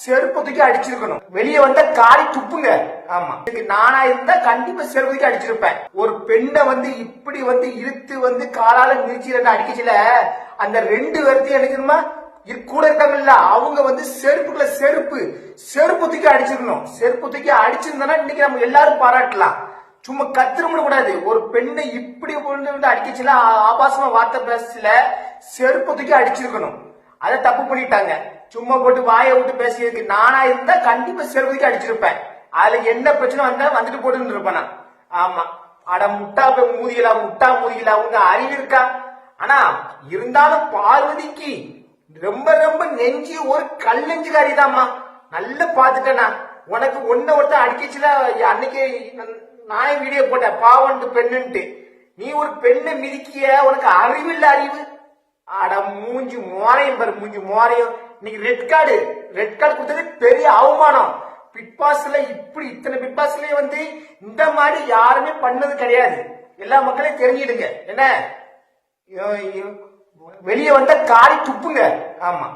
செருப்பத்துக்கு அடிச்சிருக்கணும். வெளியே வந்த காரி துப்புங்க. ஆமா, நானா இருந்தா கண்டிப்பா செருப்பத்துக்கு அடிச்சிருப்பேன். ஒரு பெண்ணை இப்படி இழுத்து காலால மிதிச்சு அடிக்கச்சுல அந்த 2 பேர்த்தையும் அடிக்கணுமா கூட இருக்காங்கல்ல அவங்க செருப்புக்குள்ள செருப்பத்துக்கு அடிச்சிருக்கணும். செருப்பத்துக்கு அடிச்சிருந்தா இன்னைக்கு நம்ம எல்லாரும் பாராட்டலாம். சும்மா கத்திரமுட கூடாது. ஒரு பெண்ணை இப்படி அடிக்கச்சுல ஆபாசமா வார்த்தை பேசல செருப்பத்துக்கு அடிச்சிருக்கணும். அதை தப்பு பண்ணிட்டாங்க. சும்மா போட்டு வாயை விட்டு பேசியதுக்கு நானா இருந்தா கண்டிப்பா செருப்பத்துக்கு அடிச்சிருப்பேன். அதுல என்ன பிரச்சனை வந்துட்டு போட்டு இருப்பேன் நான். ஆமா, அட முட்டா மூதிகளா உங்க அறிவு இருக்கா? ஆனா இருந்தாலும் பார்வதிக்கு ரொம்ப ரொம்ப நெஞ்சு ஒரு கல் நெஞ்சுக்காரிதாம்மா. நல்லா பாத்துட்டேனா உனக்கு ஒருத்தன் அடிக்கச்சுல அன்னைக்கு நானே வீடியோ போட்டேன் பாவன்ட்டு பெண்ணுன்ட்டு. நீ ஒரு பெண்ணை மிதிக்கிய உனக்கு அறிவில்ல அறிவு. அட மூஞ்சி மோரையும் பாரு, மூஞ்சி மோரையும். இன்னைக்கு ரெட் கார்டு கொடுத்தது பெரிய அவமானம். பிட்பாஸ்ல இத்தனை பிட்பாஸ்லயே இந்த மாதிரி யாருமே பண்ணது கிடையாது. எல்லா மக்களையும் தெரிஞ்சிடுங்க. என்ன வெளியே வந்த காரி துப்புங்க. ஆமா.